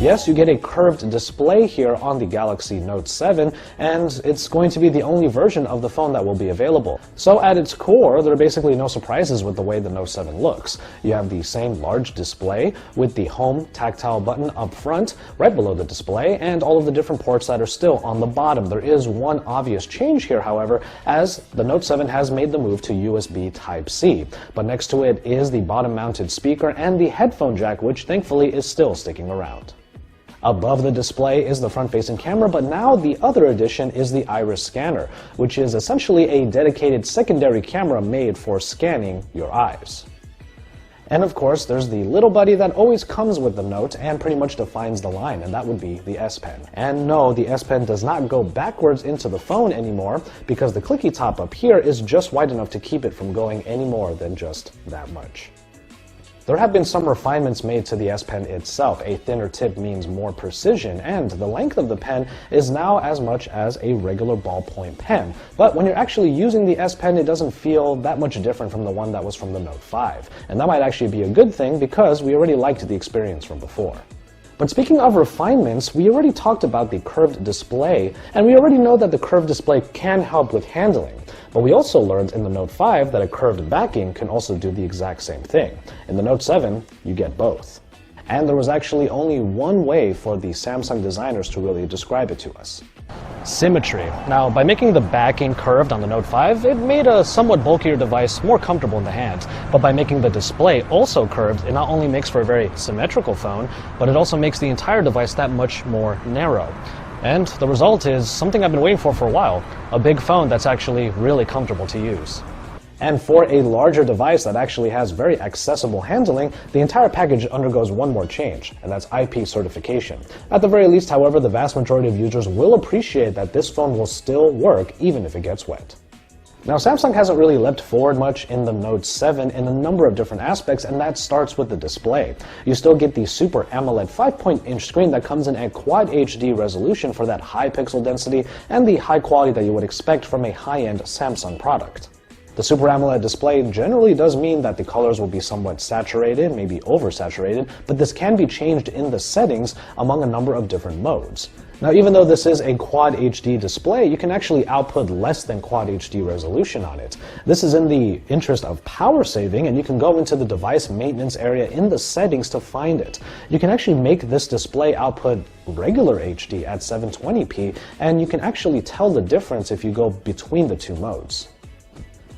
Yes, you get a curved display here on the Galaxy Note 7, and it's going to be the only version of the phone that will be available. So at its core, there are basically no surprises with the way the Note 7 looks. You have the same large display with the home tactile button up front, right below the display, and all of the different ports that are still on the bottom. There is one obvious change here, however, as the Note 7 has made the move to USB Type-C. But next to it is the bottom-mounted speaker and the headphone jack, which thankfully is still sticking around. Above the display is the front-facing camera, but now the other addition is the iris scanner, which is essentially a dedicated secondary camera made for scanning your eyes. And of course, there's the little buddy that always comes with the Note and pretty much defines the line, and that would be the S Pen. And no, the S Pen does not go backwards into the phone anymore, because the clicky top up here is just wide enough to keep it from going any more than just that much. There have been some refinements made to the S Pen itself. A thinner tip means more precision, and the length of the pen is now as much as a regular ballpoint pen. But when you're actually using the S Pen, it doesn't feel that much different from the one that was from the Note 5. And that might actually be a good thing because we already liked the experience from before. But speaking of refinements, we already talked about the curved display, and we already know that the curved display can help with handling. But we also learned in the Note 5 that a curved backing can also do the exact same thing. In the Note 7, you get both. And there was actually only one way for the Samsung designers to really describe it to us. Symmetry. Now, by making the backing curved on the Note 5, it made a somewhat bulkier device more comfortable in the hands. But by making the display also curved, it not only makes for a very symmetrical phone, but it also makes the entire device that much more narrow. And the result is something I've been waiting for a while, a big phone that's actually really comfortable to use. And for a larger device that actually has very accessible handling, the entire package undergoes one more change, and that's IP certification. At the very least, however, the vast majority of users will appreciate that this phone will still work even if it gets wet. Now, Samsung hasn't really leapt forward much in the Note 7 in a number of different aspects, and that starts with the display. You still get the Super AMOLED 5-inch screen that comes in at Quad HD resolution for that high pixel density and the high quality that you would expect from a high-end Samsung product. The Super AMOLED display generally does mean that the colors will be somewhat saturated, maybe oversaturated, but this can be changed in the settings among a number of different modes. Now, even though this is a Quad HD display, you can actually output less than Quad HD resolution on it. This is in the interest of power saving, and you can go into the device maintenance area in the settings to find it. You can actually make this display output regular HD at 720p, and you can actually tell the difference if you go between the two modes.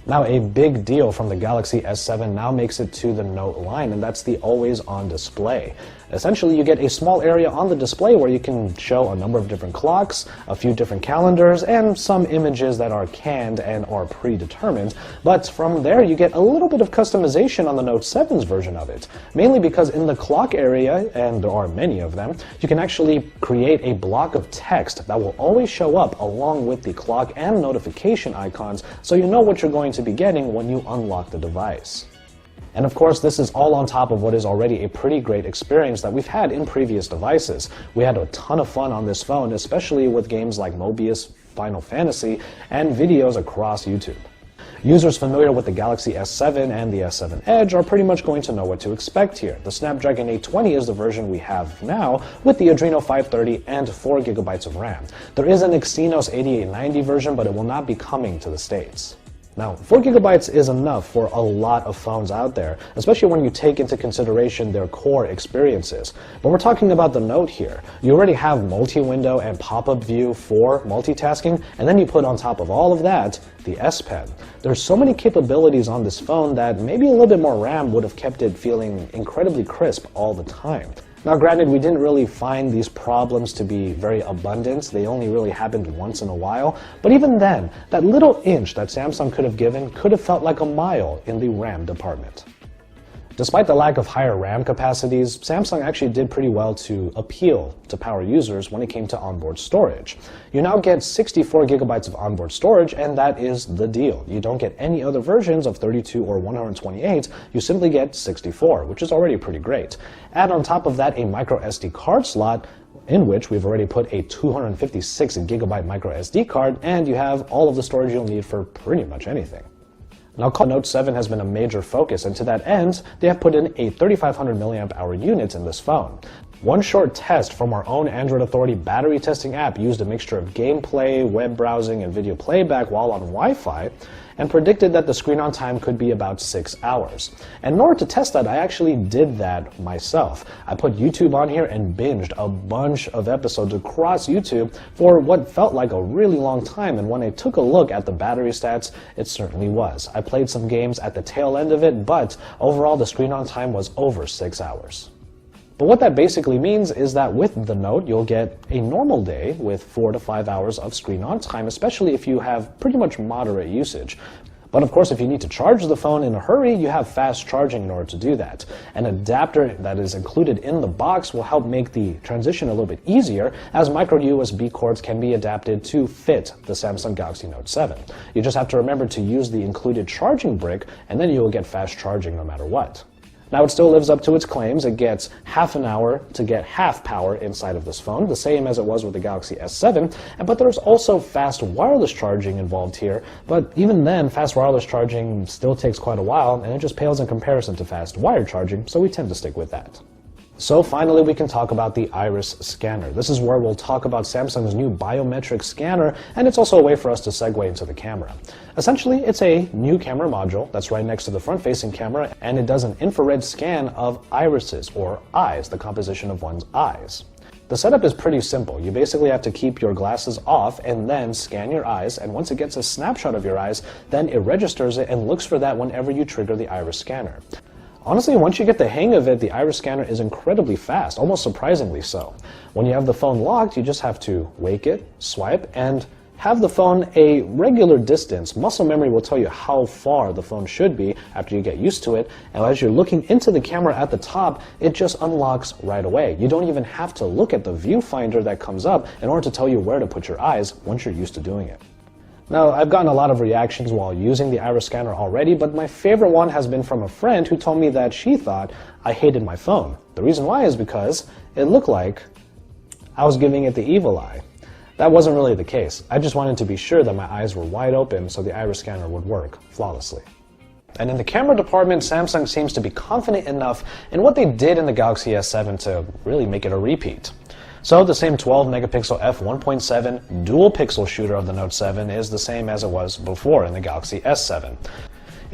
Now, a big deal from the Galaxy S7 now makes it to the Note line, and that's the always-on display. Essentially, you get a small area on the display where you can show a number of different clocks, a few different calendars, and some images that are canned and are predetermined. But from there, you get a little bit of customization on the Note 7's version of it, mainly because in the clock area, and there are many of them, you can actually create a block of text that will always show up along with the clock and notification icons, so you know what you're going to be getting when you unlock the device. And of course, this is all on top of what is already a pretty great experience that we've had in previous devices. We had a ton of fun on this phone, especially with games like Mobius, Final Fantasy, and videos across YouTube. Users familiar with the Galaxy S7 and the S7 Edge are pretty much going to know what to expect here. The Snapdragon 820 is the version we have now, with the Adreno 530 and 4 GB of RAM. There is an Exynos 8890 version, but it will not be coming to the States. Now, 4 GB is enough for a lot of phones out there, especially when you take into consideration their core experiences. But we're talking about the Note here. You already have multi-window and pop-up view for multitasking, and then you put on top of all of that the S Pen. There's so many capabilities on this phone that maybe a little bit more RAM would have kept it feeling incredibly crisp all the time. Now, granted, we didn't really find these problems to be very abundant. They only really happened once in a while. But even then, that little inch that Samsung could have given could have felt like a mile in the RAM department. Despite the lack of higher RAM capacities, Samsung actually did pretty well to appeal to power users when it came to onboard storage. You now get 64 GB of onboard storage, and that is the deal. You don't get any other versions of 32 or 128, you simply get 64, which is already pretty great. Add on top of that a micro SD card slot, in which we've already put a 256 GB micro SD card, and you have all of the storage you'll need for pretty much anything. Now, the Note 7 has been a major focus, and to that end, they have put in a 3500 mAh unit in this phone. One short test from our own Android Authority battery testing app used a mixture of gameplay, web browsing, and video playback while on Wi-Fi, and predicted that the screen-on time could be about 6 hours. And in order to test that, I actually did that myself. I put YouTube on here and binged a bunch of episodes across YouTube for what felt like a really long time, and when I took a look at the battery stats, it certainly was. I played some games at the tail end of it, but overall the screen-on time was over 6 hours. But what that basically means is that with the Note, you'll get a normal day with 4 to 5 hours of screen-on time, especially if you have pretty much moderate usage. But of course, if you need to charge the phone in a hurry, you have fast charging in order to do that. An adapter that is included in the box will help make the transition a little bit easier, as micro USB cords can be adapted to fit the Samsung Galaxy Note 7. You just have to remember to use the included charging brick, and then you will get fast charging no matter what. Now, it still lives up to its claims. It gets half an hour to get half power inside of this phone, the same as it was with the Galaxy S7, but there's also fast wireless charging involved here, but even then, fast wireless charging still takes quite a while, and it just pales in comparison to fast wired charging, so we tend to stick with that. So finally, we can talk about the iris scanner. This is where we'll talk about Samsung's new biometric scanner, and it's also a way for us to segue into the camera. Essentially, it's a new camera module that's right next to the front-facing camera, and it does an infrared scan of irises, or eyes, the composition of one's eyes. The setup is pretty simple. You basically have to keep your glasses off and then scan your eyes, and once it gets a snapshot of your eyes, then it registers it and looks for that whenever you trigger the iris scanner. Honestly, once you get the hang of it, the iris scanner is incredibly fast, almost surprisingly so. When you have the phone locked, you just have to wake it, swipe, and have the phone a regular distance. Muscle memory will tell you how far the phone should be after you get used to it, and as you're looking into the camera at the top, it just unlocks right away. You don't even have to look at the viewfinder that comes up in order to tell you where to put your eyes once you're used to doing it. Now, I've gotten a lot of reactions while using the iris scanner already, but my favorite one has been from a friend who told me that she thought I hated my phone. The reason why is because it looked like I was giving it the evil eye. That wasn't really the case. I just wanted to be sure that my eyes were wide open so the iris scanner would work flawlessly. And in the camera department, Samsung seems to be confident enough in what they did in the Galaxy S7 to really make it a repeat. So the same 12-megapixel f1.7 dual-pixel shooter of the Note 7 is the same as it was before in the Galaxy S7.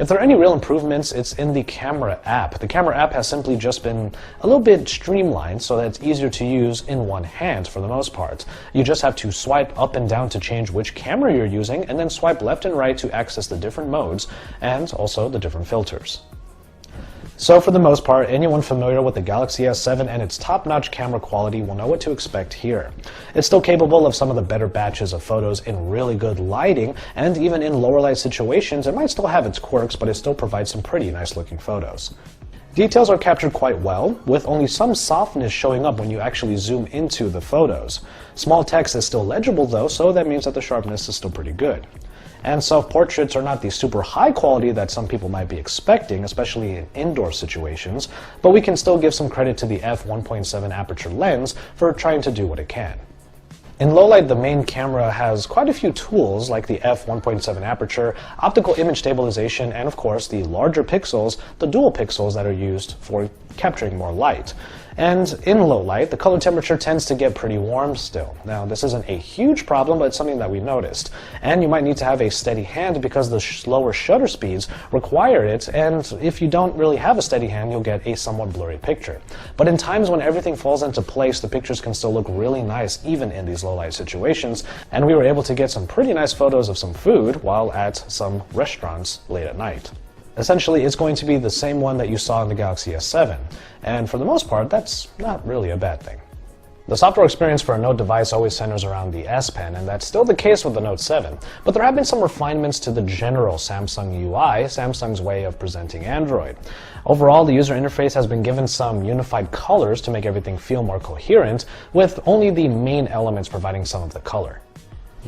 If there are any real improvements, it's in the camera app. The camera app has simply just been a little bit streamlined so that it's easier to use in one hand for the most part. You just have to swipe up and down to change which camera you're using, and then swipe left and right to access the different modes and also the different filters. So for the most part, anyone familiar with the Galaxy S7 and its top-notch camera quality will know what to expect here. It's still capable of some of the better batches of photos in really good lighting, and even in lower light situations, it might still have its quirks, but it still provides some pretty nice-looking photos. Details are captured quite well, with only some softness showing up when you actually zoom into the photos. Small text is still legible though, so that means that the sharpness is still pretty good. And self-portraits are not the super high quality that some people might be expecting, especially in indoor situations, but we can still give some credit to the f1.7 aperture lens for trying to do what it can. In low light, the main camera has quite a few tools like the f1.7 aperture, optical image stabilization, and of course the larger pixels, the dual pixels that are used for capturing more light. And in low light, the color temperature tends to get pretty warm still. Now, this isn't a huge problem, but it's something that we noticed. And you might need to have a steady hand because the slower shutter speeds require it, and if you don't really have a steady hand, you'll get a somewhat blurry picture. But in times when everything falls into place, the pictures can still look really nice even in these low light situations, and we were able to get some pretty nice photos of some food while at some restaurants late at night. Essentially, it's going to be the same one that you saw in the Galaxy S7, and for the most part, that's not really a bad thing. The software experience for a Note device always centers around the S Pen, and that's still the case with the Note 7, but there have been some refinements to the general Samsung UI, Samsung's way of presenting Android. Overall, the user interface has been given some unified colors to make everything feel more coherent, with only the main elements providing some of the color.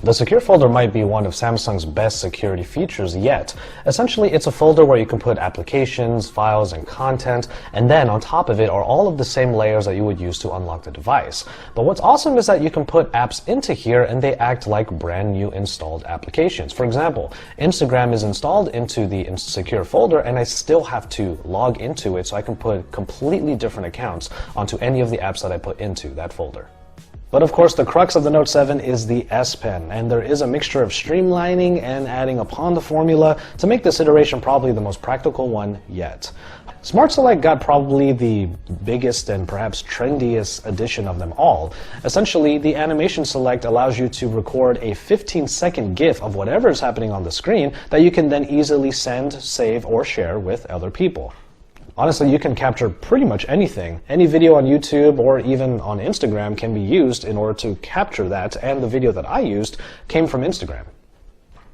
The secure folder might be one of Samsung's best security features yet. Essentially, it's a folder where you can put applications, files, and content, and then on top of it are all of the same layers that you would use to unlock the device. But what's awesome is that you can put apps into here and they act like brand new installed applications. For example, Instagram is installed into the secure folder and I still have to log into it so I can put completely different accounts onto any of the apps that I put into that folder. But of course, the crux of the Note 7 is the S Pen, and there is a mixture of streamlining and adding upon the formula to make this iteration probably the most practical one yet. Smart Select got probably the biggest and perhaps trendiest addition of them all. Essentially, the Animation Select allows you to record a 15-second GIF of whatever is happening on the screen that you can then easily send, save, or share with other people. Honestly, you can capture pretty much anything. Any video on YouTube or even on Instagram can be used in order to capture that, and the video that I used came from Instagram.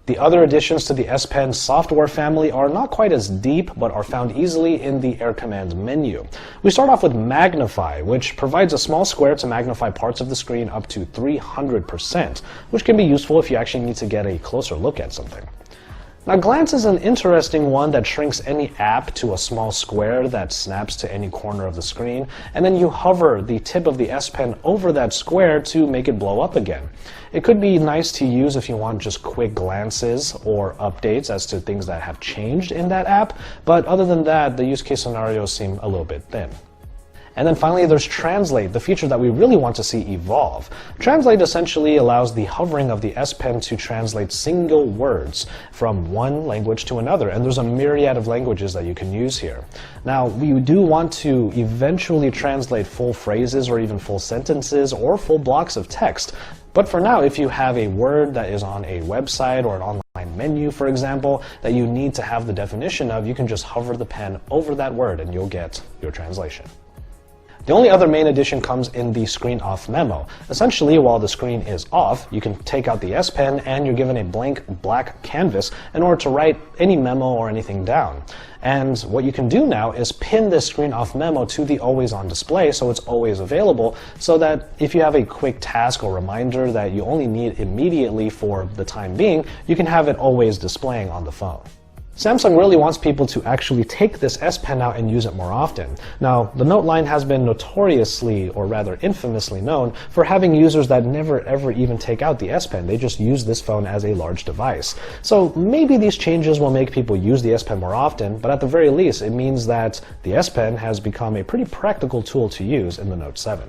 The other additions to the S Pen software family are not quite as deep, but are found easily in the Air Commands menu. We start off with Magnify, which provides a small square to magnify parts of the screen up to 300%, which can be useful if you actually need to get a closer look at something. Now, Glance is an interesting one that shrinks any app to a small square that snaps to any corner of the screen, and then you hover the tip of the S Pen over that square to make it blow up again. It could be nice to use if you want just quick glances or updates as to things that have changed in that app, but other than that, the use case scenarios seem a little bit thin. And then finally, there's Translate, the feature that we really want to see evolve. Translate essentially allows the hovering of the S Pen to translate single words from one language to another, and there's a myriad of languages that you can use here. Now, we do want to eventually translate full phrases or even full sentences or full blocks of text. But for now, if you have a word that is on a website or an online menu, for example, that you need to have the definition of, you can just hover the pen over that word and you'll get your translation. The only other main addition comes in the screen off memo. Essentially, while the screen is off, you can take out the S Pen and you're given a blank black canvas in order to write any memo or anything down. And what you can do now is pin this screen off memo to the always on display so it's always available, so that if you have a quick task or reminder that you only need immediately for the time being, you can have it always displaying on the phone. Samsung really wants people to actually take this S Pen out and use it more often. Now, the Note line has been notoriously, or rather infamously known, for having users that never ever even take out the S Pen. They just use this phone as a large device. So maybe these changes will make people use the S Pen more often, but at the very least, it means that the S Pen has become a pretty practical tool to use in the Note 7.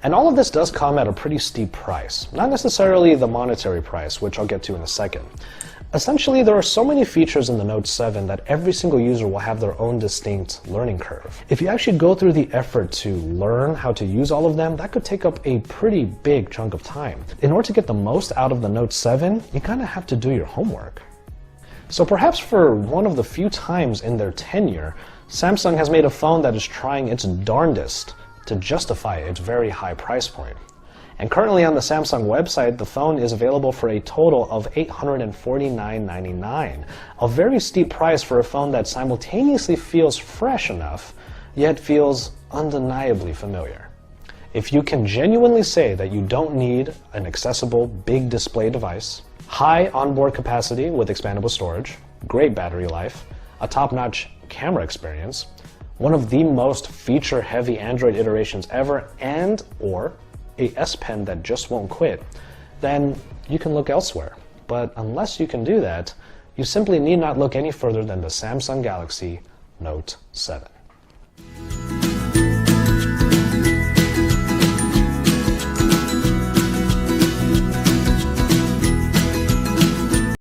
And all of this does come at a pretty steep price. Not necessarily the monetary price, which I'll get to in a second. Essentially, there are so many features in the Note 7 that every single user will have their own distinct learning curve. If you actually go through the effort to learn how to use all of them, that could take up a pretty big chunk of time. In order to get the most out of the Note 7, you kind of have to do your homework. So perhaps for one of the few times in their tenure, Samsung has made a phone that is trying its darndest to justify its very high price point. And currently on the Samsung website, the phone is available for a total of $849.99, a very steep price for a phone that simultaneously feels fresh enough, yet feels undeniably familiar. If you can genuinely say that you don't need an accessible big display device, high onboard capacity with expandable storage, great battery life, a top-notch camera experience, one of the most feature-heavy Android iterations ever, and or a S Pen that just won't quit, then you can look elsewhere. But unless you can do that, you simply need not look any further than the Samsung Galaxy Note 7.